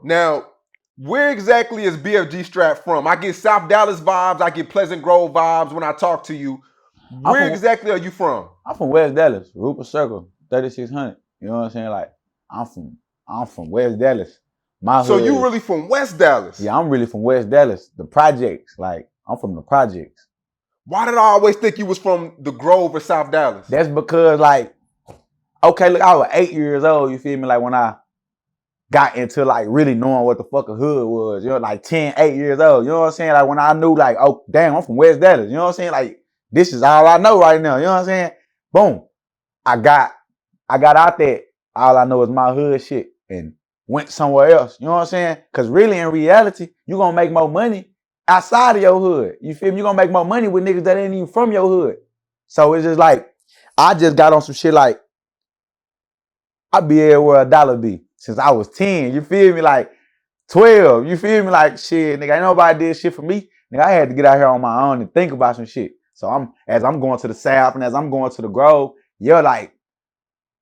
Now, where exactly is BFG Straap from? I get South Dallas vibes. I get Pleasant Grove vibes when I talk to you. Where exactly are you from? I'm from West Dallas, Rupert Circle, 3600. You know what I'm saying? Like, I'm from West Dallas. So you really from West Dallas? Yeah, I'm really from West Dallas. The projects, like, I'm from the projects. Why did I always think you was from the Grove or South Dallas? That's because, like, okay, look, I was 8 years old, you feel me? Like, when I got into, like, really knowing what the fuck a hood was, you know, like 10, 8 years old. You know what I'm saying? Like, when I knew, like, oh, damn, I'm from West Dallas. You know what I'm saying? Like, this is all I know right now. You know what I'm saying? Boom. I got out there. All I know is my hood shit and went somewhere else. You know what I'm saying? Because really, in reality, you're going to make more money outside of your hood. You feel me? You're going to make more money with niggas that ain't even from your hood. So it's just like, I just got on some shit like, I be everywhere $1 be since I was 10. You feel me? Like 12. You feel me? Like shit, nigga, ain't nobody did shit for me. Nigga, I had to get out here on my own and think about some shit. So as I'm going to the South and as I'm going to the Grove, you're like,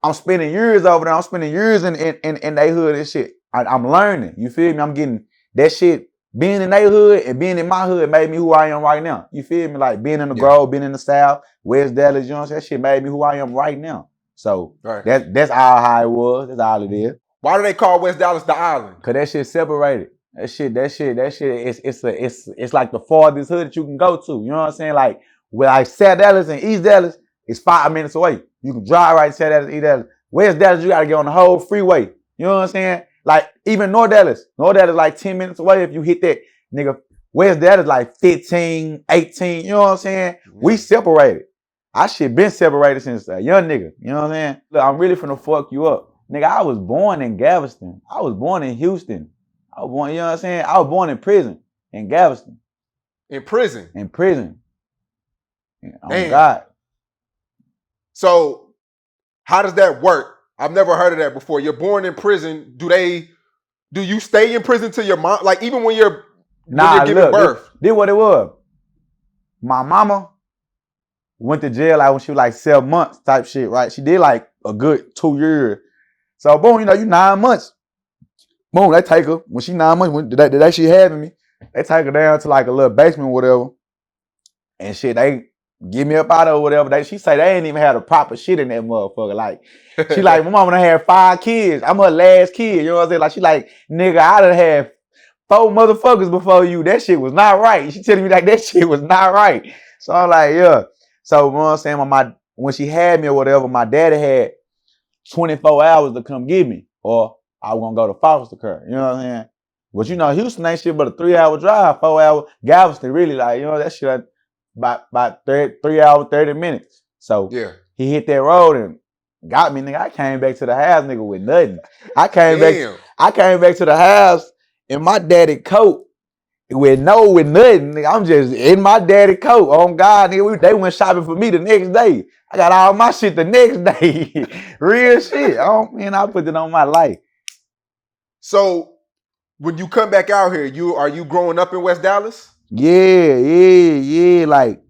I'm spending years over there. I'm spending years in they hood and shit. I'm learning. You feel me? I'm getting that shit. Being in they hood and being in my hood made me who I am right now. You feel me? Like being in the Grove, being in the South, West Dallas, you know what I'm saying? That shit made me who I am right now. So that's all how it was. That's all it is. Why do they call West Dallas the island? Cause that shit separated. That shit. It's like the farthest hood that you can go to. You know what I'm saying? Like with like South Dallas and East Dallas, it's 5 minutes away. You can drive right to South Dallas, East Dallas. West Dallas, you gotta get on the whole freeway. You know what I'm saying? Like even North Dallas like 10 minutes away if you hit that nigga. West Dallas like 15, 18. You know what I'm saying? We separated. I shit been separated since a young nigga. You know what I'm saying? Look, I'm really finna fuck you up. Nigga, I was born in Galveston. I was born in Houston. I was born, you know what I'm saying? I was born in prison in Galveston. In prison? In prison. Oh God. So how does that work? I've never heard of that before. You're born in prison. Do you stay in prison till your mom, like even when you're giving birth? This what it was. My mama went to jail like when she was like 7 months type shit, right? She did like a good 2 years. So boom, you know, you 9 months. Boom, they take her, when she 9 months, the day she having me, they take her down to like a little basement or whatever. And shit, they get me up out of whatever. She say they ain't even had a proper shit in that motherfucker. Like, she like, my mama done had 5 kids. I'm her last kid, you know what I'm saying? Like, she like, nigga, I done had 4 motherfuckers before you. That shit was not right. She telling me like that shit was not right. So I'm like, yeah. So, you know what I'm saying? When she had me or whatever, my daddy had 24 hours to come get me, or I was gonna go to foster care. You know what I'm saying? But you know, Houston ain't shit but a 3-hour drive, 4 hour. Galveston really like, you know, that shit about 3 hours, 30 minutes. So he hit that road and got me, nigga. I came back to the house, nigga, with nothing. I came back to the house in my daddy coat with nothing. Nigga. I'm just in my daddy coat. On God, nigga, they went shopping for me the next day. I got all my shit the next day. Real shit. I put it on my life. So when you come back out here, are you growing up in West Dallas? Yeah. Like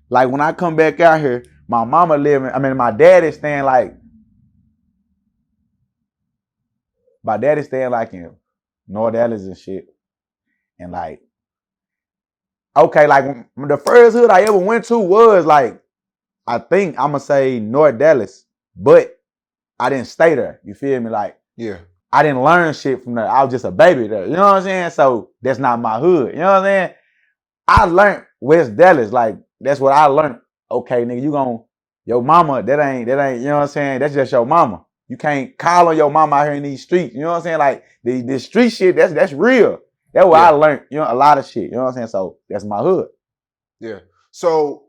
when I come back out here, my mama my daddy staying like, in North Dallas and shit. And like, okay, like the first hood I ever went to was like, I think I'm gonna say North Dallas, but I didn't stay there. You feel me? Like, I didn't learn shit from there. I was just a baby there. You know what I'm saying? So that's not my hood. You know what I'm saying? I learned West Dallas. Like, that's what I learned. Okay, nigga, your mama, that ain't, you know what I'm saying? That's just your mama. You can't call on your mama out here in these streets. You know what I'm saying? Like, the street shit, that's real. That's what I learned, you know, a lot of shit. You know what I'm saying? So that's my hood. Yeah. So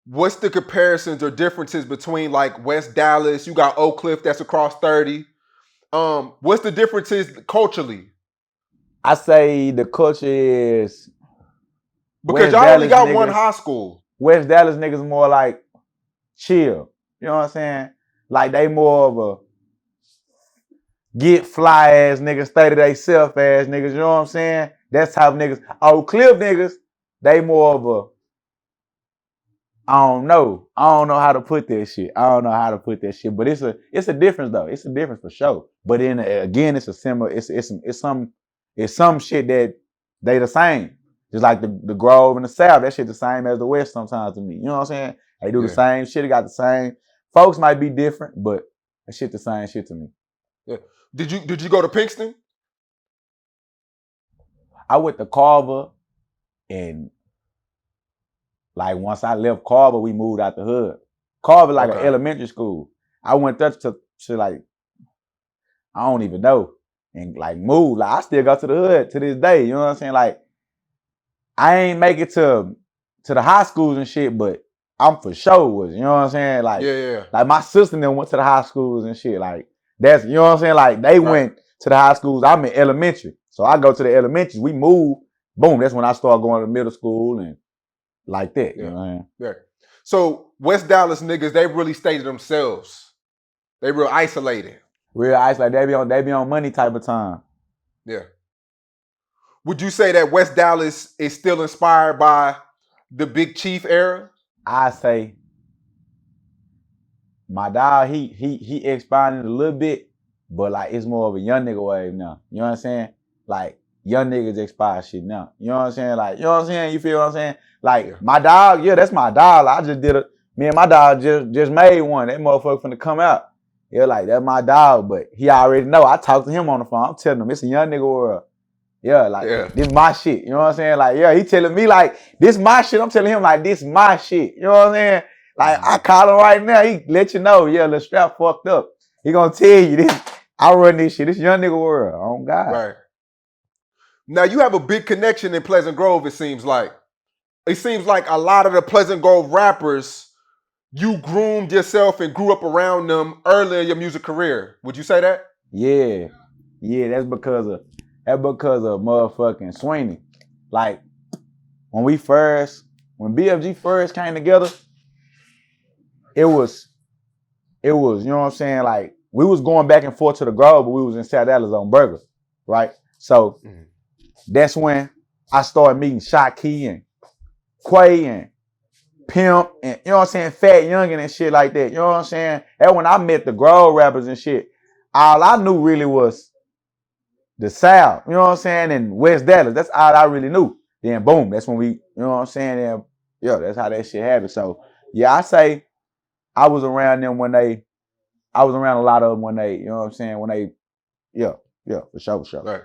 what's the comparisons or differences between like West Dallas? You got Oak Cliff that's across 30. What's the differences culturally? I say the culture is, because y'all only got one high school. West Dallas niggas more like chill. You know what I'm saying? Like they more of a get fly ass niggas, stay to they self ass niggas. You know what I'm saying? That's how niggas. Oak Cliff niggas, they more of a I don't know. I don't know how to put that shit. I don't know how to put that shit. But it's a difference though. It's a difference for sure. But then again, it's a similar. It's some shit that they the same. Just like the Grove and the South, that shit the same as the West sometimes to me. You know what I'm saying? They do the same shit. They got the same. Folks might be different, but that shit the same shit to me. Yeah. Did you go to Pinkston? I went to Carver, and like once I left Carver, we moved out the hood. Carver like an elementary school. I went there to like, I don't even know. And like moved. Like I still go to the hood to this day. You know what I'm saying? Like I ain't make it to the high schools and shit, but I'm for sure was, you know what I'm saying? Like, like my sister then went to the high schools and shit. Like that's, you know what I'm saying? Like they went to the high schools. I'm in elementary. So I go to the elementaries. We move. Boom. That's when I started going to middle school and like that. You know what I'm saying? Yeah. So West Dallas niggas, they really stay to themselves. They real isolated. Real isolated. They be on money type of time. Yeah. Would you say that West Dallas is still inspired by the Big Chief era? I say my dog, he expanded a little bit, but like it's more of a young nigga wave now. You know what I'm saying? Like young niggas expire shit now. You know what I'm saying? Like, you know what I'm saying? You feel what I'm saying? Like my dog, yeah, that's my dog. I just did it. Me and my dog just made one. That motherfucker finna come out. Yeah, like that's my dog, but he already know. I talked to him on the phone. I'm telling him it's a young nigga world. Yeah, like this my shit. You know what I'm saying? Like, yeah, he telling me like this my shit. I'm telling him like this my shit. You know what I'm saying? Like I call him right now. He let you know. Yeah, the strap fucked up. He gonna tell you this. I run this shit. This young nigga world. Oh God. Right. Now you have a big connection in Pleasant Grove. It seems like a lot of the Pleasant Grove rappers, you groomed yourself and grew up around them early in your music career. Would you say that? Yeah. That's because of motherfucking Sweeney. Like when BFG first came together, it was, you know what I'm saying? Like we was going back and forth to the Grove, but we was in South Dallas on Burger, right? So that's when I started meeting Shockey and Quay and Pimp and, you know what I'm saying, Fat Youngin and shit like that. You know what I'm saying? And when I met the Grove rappers and shit, all I knew really was the South, you know what I'm saying, and West Dallas. That's all I really knew. Then boom, that's when we, you know what I'm saying, and yeah, that's how that shit happened. So yeah, I say I was around them I was around a lot of them when they, you know what I'm saying, when they, yeah, for sure. Right.